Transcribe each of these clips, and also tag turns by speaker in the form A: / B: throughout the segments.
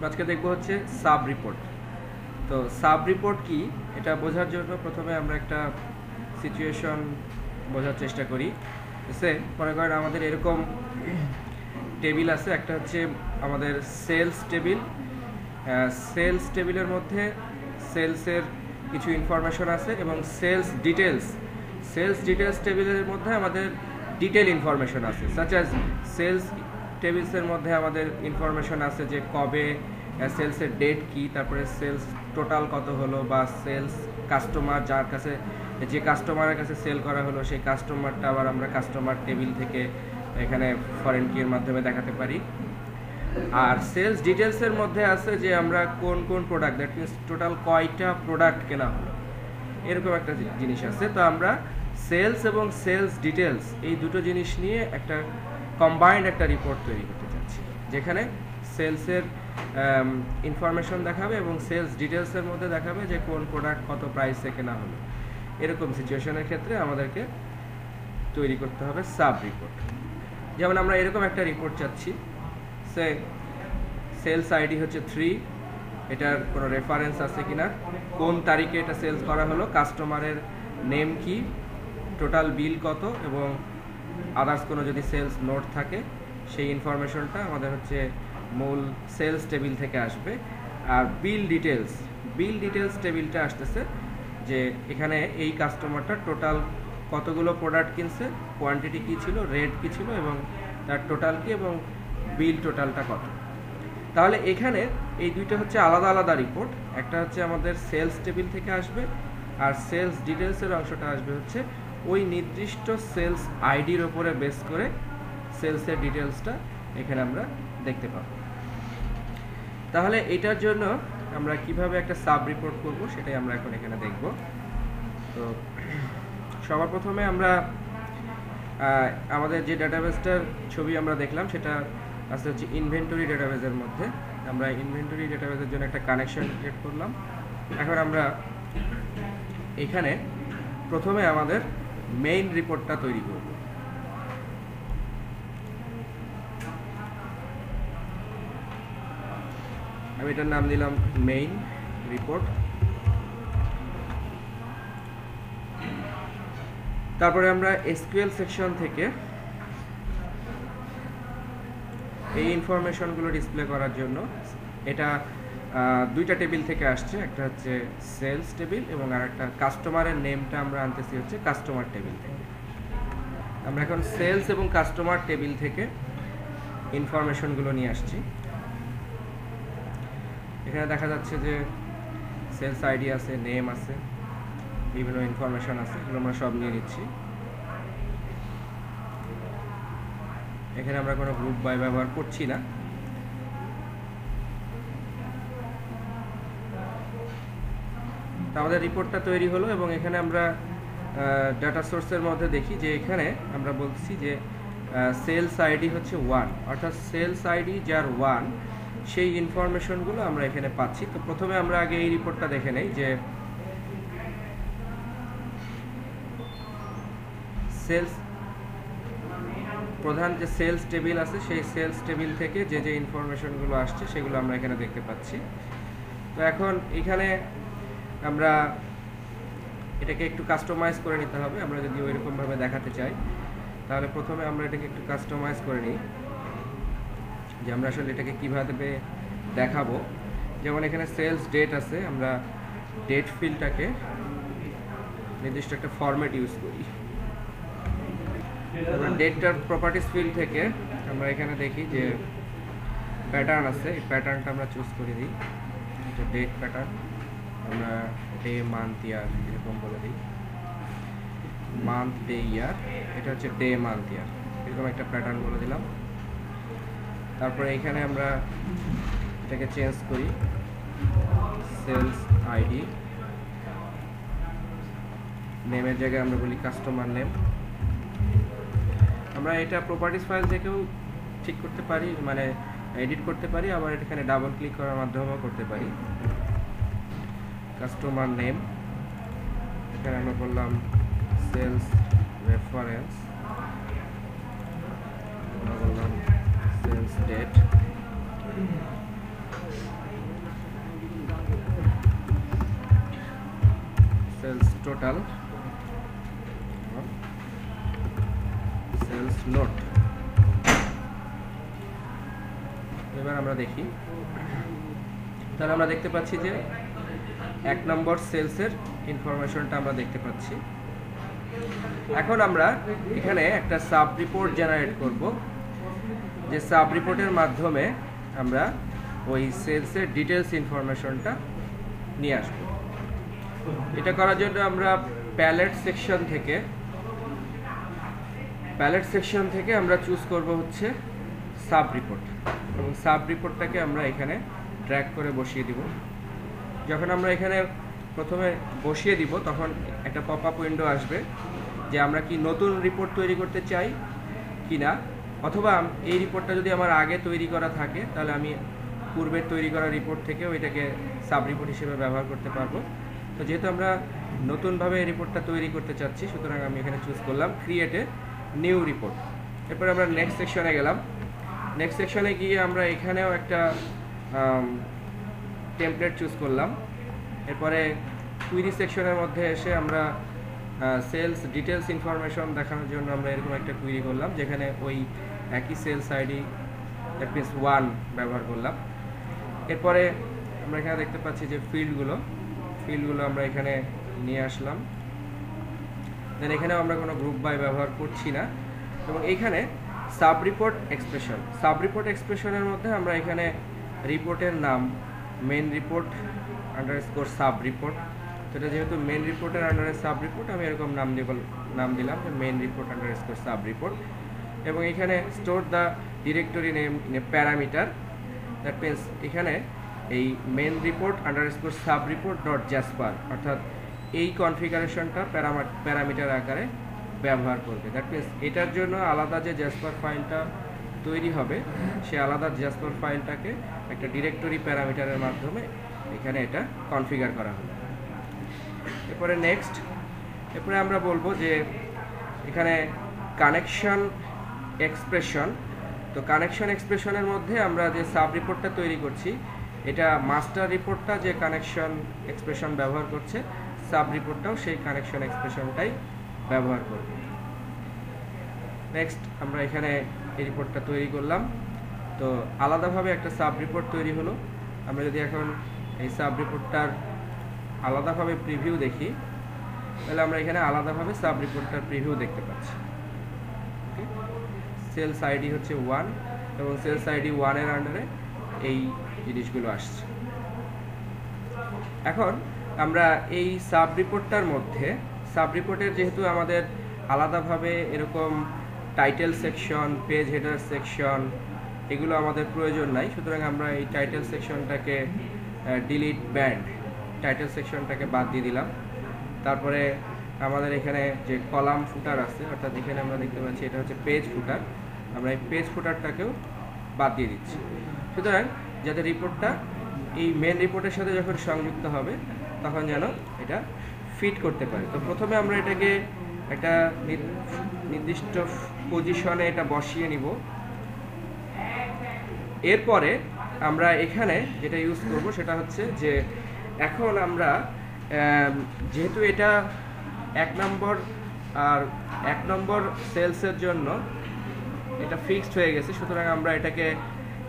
A: আজকে দেখব হচ্ছে সাব রিপোর্ট। তো সাব রিপোর্ট কি এটা বোঝার জন্য প্রথমে আমরা একটা সিচুয়েশন বোঝার চেষ্টা করি। এসে মনে করেন আমাদের এরকম টেবিল আছে, একটা হচ্ছে আমাদের সেলস টেবিল। সেলস টেবিলের মধ্যে সেলসের কিছু ইনফরমেশন আছে এবং সেলস ডিটেলস টেবিলের মধ্যে আমাদের ডিটেল ইনফরমেশন আছে। সাচ অ্যাজ সেলস টেবিলসের মধ্যে আমাদের ইনফরমেশন আছে যে কবে সেলসের ডেট কি, তারপরে সেলস টোটাল কত হলো, বা সেলস কাস্টমার যার কাছে যে কাস্টমারের কাছে সেল করা হলো সেই কাস্টমারটা আবার আমরা কাস্টমার টেবিল থেকে এখানে ফরেন কির মাধ্যমে দেখাতে পারি। আর সেলস ডিটেলসের মধ্যে আছে যে আমরা কোন কোন প্রোডাক্ট, দ্যাট মিনস টোটাল কয়টা প্রোডাক্ট কেনা হলো, এরকম একটা জিনিস আছে। তো আমরা সেলস এবং সেলস ডিটেলস এই দুটো জিনিস নিয়ে একটা কম্বাইন্ড একটা রিপোর্ট তৈরি করতে চাচ্ছি, যেখানে সেলসের ইনফরমেশন দেখাবে এবং সেলস ডিটেলসের মধ্যে দেখাবে যে কোন প্রোডাক্ট কত প্রাইসে কেনা হলো। এরকম সিচুয়েশনের ক্ষেত্রে আমাদেরকে তৈরি করতে হবে সাব রিপোর্ট। যেমন আমরা এরকম একটা রিপোর্ট চাচ্ছি, সেলস আইডি হচ্ছে 3, এটার কোনো রেফারেন্স আছে কিনা, কোন তারিখে এটা সেলস করা হলো, কাস্টমারের নেম কি, টোটাল বিল কত, এবং আদার্স কোনো যদি সেলস নোট থাকে সেই ইনফরমেশনটা আমাদের হচ্ছে মূল সেলস টেবিল থেকে আসবে। আর বিল ডিটেলস টেবিলটা আসতেছে যে এখানে এই কাস্টমারটা টোটাল কতগুলো প্রোডাক্ট কিনছে, কোয়ান্টিটি কী ছিল, রেট কী ছিল, এবং তার টোটাল কী, এবং বিল টোটালটা কত। তাহলে এখানে এই দুইটা হচ্ছে আলাদা আলাদা রিপোর্ট। একটা হচ্ছে আমাদের সেলস টেবিল থেকে আসবে, আর সেলস ডিটেলসের অংশটা আসবে হচ্ছে ওই নির্দিষ্ট সেলস আইডির ওপরে বেস করে সেলসের ডিটেলসটা এখানে আমরা দেখতে পাবো। তাহলে এটার জন্য আমরা কিভাবে একটা সাব রিপোর্ট করব সেটাই আমরা এখন এখানে দেখব। তো সবার প্রথমে আমরা আমাদের যে ডাটাবেসটার ছবি আমরা দেখলাম সেটা আসলে হচ্ছে ইনভেন্টরি ডাটাবেসের মধ্যে। আমরা ইনভেন্টরি ডাটাবেসের জন্য একটা কানেকশন ক্রিয়েট করলাম। এখন আমরা এখানে প্রথমে আমাদের মেইন রিপোর্টটা তৈরি করব। আমি এটার নাম দিলাম মেইন রিপোর্ট। তারপরে আমরা এসকিউএল সেকশন থেকে এই ইনফরমেশনগুলো ডিসপ্লে করার জন্য এটা দুইটা টেবিল থেকে আসছে, একটা হচ্ছে সেলস টেবিল এবং আর একটা কাস্টমারের নেমটা আমরা আনতেছি হচ্ছে কাস্টমার টেবিল থেকে। আমরা এখন সেলস এবং কাস্টমার টেবিল থেকে ইনফরমেশনগুলো নিয়ে আসছি। এখানে দেখা যাচ্ছে যে সেলস আইডি আছে, নেম আছে, বিভিন্ন ইনফরমেশন আছে, এগুলো আমরা সব নিয়ে নিচ্ছি। এখানে আমরা কোনো গ্রুপ বাই ব্যবহার করছি না। আমাদের রিপোর্টটা তৈরি হলো এবং এখানে আমরা ডাটা সোর্সের মধ্যে দেখি যে এখানে আমরা বলছি যে সেলস আইডি হচ্ছে 1, অর্থাৎ সেলস আইডি যার 1 সেই ইনফরমেশনগুলো আমরা এখানে পাচ্ছি। তো প্রথমে আমরা আগে এই রিপোর্টটা দেখে নেই যে সেলস প্রধান যে সেলস টেবিল আছে সেই সেলস টেবিল থেকে যে যে ইনফরমেশনগুলো আসছে সেগুলো আমরা এখানে দেখতে পাচ্ছি। তো এখন এখানে আমরা এটাকে একটু কাস্টমাইজ করে নিতে হবে। আমরা যদি ওইরকমভাবে দেখাতে চাই তাহলে প্রথমে আমরা এটাকে একটু কাস্টমাইজ করে নিই যে আমরা আসলে এটাকে কীভাবে দেখাবো। যেমন এখানে সেলস ডেট আছে, আমরা ডেট ফিল্ডটাকে নির্দিষ্ট একটা ফরম্যাট ইউজ করি। আমরা ডেটটার প্রপার্টিস ফিল্ড থেকে আমরা এখানে দেখি যে প্যাটার্ন আছে, এই প্যাটার্নটা আমরা চুজ করে দিই। এটা ডেট প্যাটার্ন, আমরা ডে মান্থ ইয়ার এরকম বলে দিই, মান্থ ডে ইয়ার, এটা হচ্ছে ডে মান্থ ইয়ার, এরকম একটা প্যাটার্ন বলে দিলাম। তারপরে এখানে আমরা এটাকে চেঞ্জ করি সেলস আইডি, নেমের জায়গায় আমরা বলি কাস্টমার নেম। আমরা এটা প্রপার্টিস ফাইল থেকেও ঠিক করতে পারি, মানে এডিট করতে পারি, আবার এখানে ডাবল ক্লিক করার মাধ্যমেও করতে পারি। কাস্টমার নেম, এখানে আমরা বললাম সেলস রেফারেন্স, আমরা বললাম sales date, total sales note. এবার আমরা দেখি, তাহলে আমরা দেখতে পাচ্ছি যে 1 নম্বর সেলসের ইনফরমেশনটা আমরা দেখতে পাচ্ছি। এখন আমরা এখানে একটা সাব রিপোর্ট জেনারেট করব, যে সাব রিপোর্টের মাধ্যমে আমরা ওই সেলসের ডিটেলস ইনফরমেশনটা নিয়ে আসব। এটা করার জন্য আমরা প্যালেট সেকশন থেকে আমরা চুজ করব হচ্ছে সাব রিপোর্ট, এবং সাব রিপোর্টটাকে আমরা এখানে ড্র্যাগ করে বসিয়ে দিব। যখন আমরা এখানে প্রথমে বসিয়ে দিব তখন একটা পপ আপ উইন্ডো আসবে যে আমরা কি নতুন রিপোর্ট তৈরি করতে চাই কি না, অথবা এই রিপোর্টটা যদি আমার আগে তৈরি করা থাকে তাহলে আমি পূর্বের তৈরি করা রিপোর্ট থেকেও এটাকে সাব রিপোর্ট হিসেবে ব্যবহার করতে পারবো। তো যেহেতু আমরা নতুনভাবে এই রিপোর্টটা তৈরি করতে চাচ্ছি, সুতরাং আমি এখানে চুজ করলাম ক্রিয়েট এ নিউ রিপোর্ট। এরপরে আমরা নেক্সট সেকশনে গেলাম। নেক্সট সেকশনে গিয়ে আমরা এখানেও একটা টেমপ্লেট চুজ করলাম। এরপরে কুইরি সেকশনের মধ্যে এসে আমরা সেলস ডিটেলস ইনফরমেশন দেখানোর জন্য আমরা এরকম একটা কুইরি করলাম, যেখানে ওই একই সেলস আইডি দ্যাট মিনস 1 ব্যবহার করলাম। এরপরে আমরা এখানে দেখতে পাচ্ছি যে ফিল্ডগুলো আমরা এখানে নিয়ে আসলাম। দেন এখানেও আমরা কোনো গ্রুপ বাই ব্যবহার করছি না। এবং এইখানে সাব রিপোর্ট এক্সপ্রেশনের মধ্যে আমরা এখানে রিপোর্টের নাম main report underscore sub report, তো এটা যেহেতু মেন রিপোর্টের আন্ডারে সাব রিপোর্ট, আমি এরকম নাম দিলাম যে main report underscore sub report. এবং এখানে store the directory name in a parameter, that means এখানে এই main report underscore sub report dot Jasper, অর্থাৎ এই কনফিগারেশনটা প্যারামিটার আকারে ব্যবহার করবে। দ্যাট মিনস এটার জন্য আলাদা যে জাসপার ফাইলটা তৈরি হবে, সে আলাদা জাসপার ফাইলটাকে একটা ডিরেক্টরি প্যারামিটারের মাধ্যমে এখানে এটা কনফিগার করা হবে। এরপরে আমরা বলবো যে এখানে কানেকশন এক্সপ্রেশন, তো কানেকশন এক্সপ্রেশনের মধ্যে আমরা যে সাব রিপোর্টটা তৈরি করছি, এটা মাস্টার রিপোর্টটা যে কানেকশন এক্সপ্রেশন ব্যবহার করছে, সাব রিপোর্টটাও সেই কানেকশন এক্সপ্রেশনটাই ব্যবহার করবে। নেক্সট আমরা এখানে এই রিপোর্টটা তৈরি করলাম, তো আলাদাভাবে একটা সাব রিপোর্ট তৈরি হলো। আমরা যদি এখন এই সাব রিপোর্টটার আলাদাভাবে প্রিভিউ দেখি, তাহলে আমরা এখানে আলাদাভাবে সাব রিপোর্টটার প্রিভিউ দেখতে পাচ্ছি। ওকে, সেলস আইডি হচ্ছে 1 এবং সেলস আইডি 1 এর আন্ডারে এই জিনিসগুলো আসছে। এখন আমরা এই সাব রিপোর্টটার মধ্যে, সাব রিপোর্টের যেহেতু আমাদের আলাদাভাবে এরকম title section, page header section এগুলো আমাদের প্রয়োজন নাই, সুতরাং আমরা এই টাইটেল সেকশনটাকে ডিলিট ব্যান্ড, টাইটেল সেকশনটাকে বাদ দিয়ে দিলাম। তারপরে আমাদের এখানে যে কলাম ফুটার আছে, অর্থাৎ এখানে আমরা দেখতে পাচ্ছি এটা হচ্ছে পেজ ফুটার, আমরা এই পেজ ফুটারটাকেও বাদ দিয়ে দিচ্ছি। সুতরাং যাতে রিপোর্টটা এই মেন রিপোর্টের সাথে যখন সংযুক্ত হবে তখন যেন এটা ফিট করতে পারে। তো প্রথমে আমরা এটাকে একটা নির্দিষ্ট পজিশনে এটা বসিয়ে নিব। এরপরে আমরা এখানে যেটা ইউজ করব সেটা হচ্ছে যে এখন আমরা যেহেতু এটা 1 নম্বর সেলসের জন্য এটা ফিক্সড হয়ে গেছে, সুতরাং আমরা এটাকে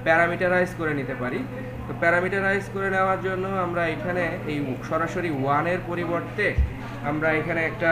A: প্যারামিটারাইজ করে নিতে পারি। তো প্যারামিটারাইজ করে নেওয়ার জন্য আমরা এখানে এই সরাসরি 1 এর পরিবর্তে আমরা এখানে একটা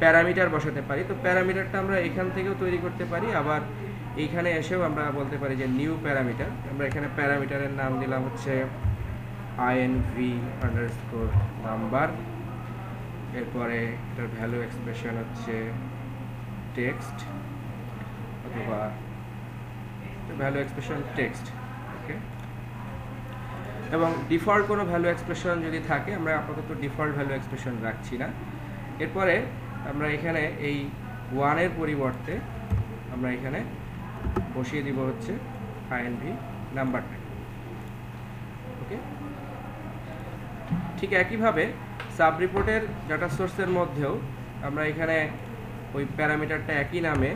A: প্যারামিটার বসাতে পারি। তো প্যারামিটারটা আমরা এখান থেকেও তৈরি করতে পারি, আবার এইখানে এসেও আমরা বলতে পারি যে নিউ প্যারামিটার। আমরা এখানে প্যারামিটারের নাম দিলাম হচ্ছে inv_number, এরপরে এটার ভ্যালু এক্সপ্রেশন হচ্ছে টেক্সট অথবা ভ্যালু এক্সপ্রেশন টেক্সট। ওকে, এবং ডিফল্ট কোনো ভ্যালু এক্সপ্রেশন যদি থাকে, আমরা আপাতত ডিফল্ট ভ্যালু এক্সপ্রেশন রাখছি না। এরপরে আমরা এখানে এই 1 এর পরিবর্তে আমরা এখানে বসিয়ে দিব হচ্ছে inv নাম্বারটা। ওকে, ঠিক একইভাবে সাব রিপোর্টের ডাটা সোর্সের মধ্যেও আমরা এখানে ওই প্যারামিটারটা একই নামে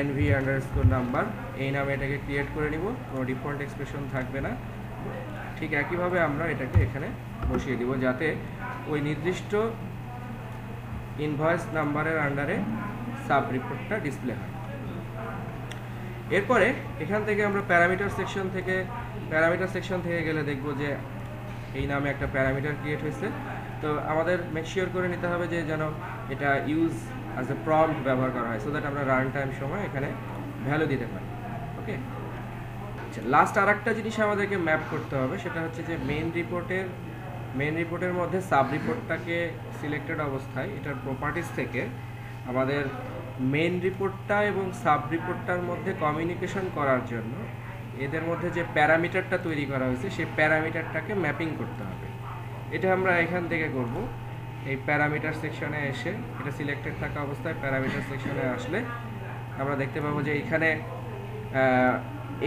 A: inv_number এই নামে এটাকে ক্রিয়েট করে নিব, কোনো ডিফল্ট এক্সপ্রেশন থাকবে না। ঠিক একইভাবে আমরা এটাকে এখানে বসিয়ে দিব, যাতে ওই নির্দিষ্ট ইনভয়েস নাম্বারের আন্ডারে সাব রিপোর্টটা ডিসপ্লে হয়। এরপরে এখান থেকে আমরা প্যারামিটার সেকশন থেকে গেলে দেখব যে এই নামে একটা প্যারামিটার ক্রিয়েট হয়েছে। তো আমাদের মেক শিওর করে নিতে হবে যে যেন এটা ইউজ অ্যাজ এ প্রম্পট ব্যবহার করা হয়, সো দ্যাট আমরা রান টাইম সময় এখানে ভ্যালু দিতে পারি। ওকে, আচ্ছা, লাস্ট আর একটা জিনিস আমাদেরকে ম্যাপ করতে হবে, সেটা হচ্ছে যে মেইন রিপোর্টের মধ্যে সাব রিপোর্টটাকে সিলেক্টেড অবস্থায় এটার প্রপার্টিস থেকে আমাদের মেইন রিপোর্টটা এবং সাব রিপোর্টটার মধ্যে কমিউনিকেশন করার জন্য এদের মধ্যে যে প্যারামিটারটা তৈরি করা হয়েছে সেই প্যারামিটারটাকে ম্যাপিং করতে হবে। এটা আমরা এখান থেকে করব। এই প্যারামিটার সেকশনে এসে এটা সিলেক্টেড থাকা অবস্থায় প্যারামিটার সেকশনে আসলে আমরা দেখতে পাবো যে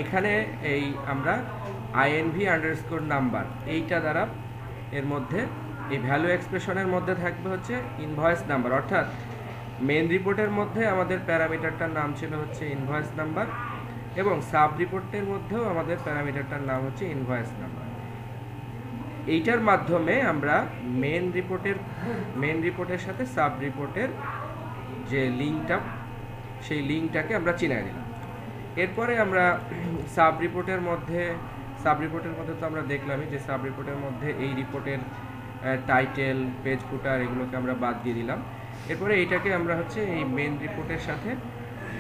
A: এখানে এই আমরা INV নাম্বার এইটা দ্বারা এর মধ্যে এই ভ্যালু এক্সপ্রেশনের মধ্যে থাকবে হচ্ছে ইনভয়েস নাম্বার, অর্থাৎ মেন রিপোর্টের মধ্যে আমাদের প্যারামিটারটার নাম ছিল হচ্ছে ইনভয়েস নাম্বার এবং সাব রিপোর্টের মধ্যেও আমাদের প্যারামিটারটার নাম হচ্ছে ইনভয়েস নাম্বার। এইটার মাধ্যমে আমরা মেন রিপোর্টের সাথে সাব রিপোর্টের যে লিঙ্কটা সেই লিঙ্কটাকে আমরা চিনাই দিলাম। এরপরে আমরা সাব রিপোর্টের মধ্যে তো আমরা দেখলামই যে সাব রিপোর্টের মধ্যে এই রিপোর্টের টাইটেল, পেজ ফুটার এগুলোকে আমরা বাদ দিয়ে দিলাম। এরপরে এইটাকে আমরা হচ্ছে এই মেন রিপোর্টের সাথে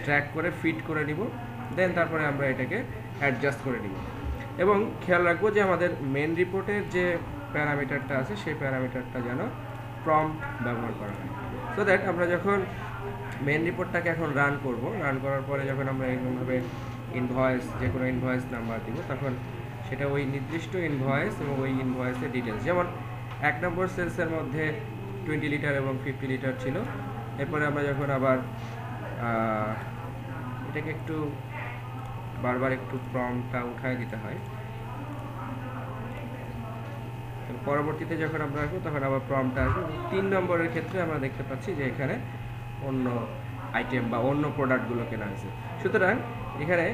A: ট্র্যাক করে ফিট করে নিব, দেন তারপরে আমরা এটাকে অ্যাডজাস্ট করে নিব এবং খেয়াল রাখবো যে আমাদের মেন রিপোর্টের যে প্যারামিটারটা আছে সেই প্যারামিটারটা যেন প্রম্পট ব্যবহার করা হয়, সো দ্যাট আমরা যখন মেন রিপোর্টটাকে এখন রান করার পরে যখন আমরা এরকমভাবে যে কোনো ইনভয়েস নাম্বার দিব, তখন সেটা ওই নির্দিষ্ট ইনভয়েস এবং ওই ইনভয়েসের ডিটেলস, যেমন 1 নম্বর সেলসের মধ্যে 20 লিটার এবং 50 লিটার ছিল। এরপরে আমরা যখন আবার এটাকে একটু বারবার একটু প্রম্পটটা উঠায় দিতে হয়, পরবর্তীতে যখন আমরা আসবো তখন আবার প্রম্পটটা আসবে। 3 নম্বরের ক্ষেত্রে আমরা দেখতে পাচ্ছি যে এখানে অন্য আইটেম বা অন্য প্রোডাক্টগুলো কেনা হয়েছে। সুতরাং এখানে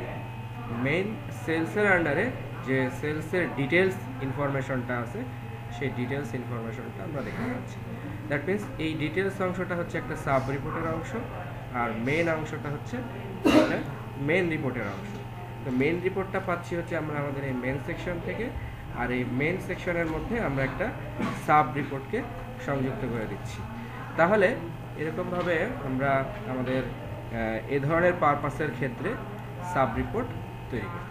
A: মেইন সেলসের আন্ডারে যে সেলসের ডিটেলস ইনফরমেশনটা আছে সেই ডিটেলস ইনফরমেশনটা আমরা দেখতে পাচ্ছি। দ্যাট মিনস এই ডিটেলস অংশটা হচ্ছে একটা সাব রিপোর্টের অংশ আর মেইন অংশটা হচ্ছে মেইন রিপোর্টের অংশ। তো মেইন রিপোর্টটা পাচ্ছি হচ্ছে আমরা আমাদের এই মেইন সেকশন থেকে, আর এই মেইন সেকশনের মধ্যে আমরা একটা সাব রিপোর্টকে সংযুক্ত করে দিচ্ছি। তাহলে এরকমভাবে আমরা আমাদের এ ধরনের পারপাসের ক্ষেত্রে সাব রিপোর্ট তৈরি করি।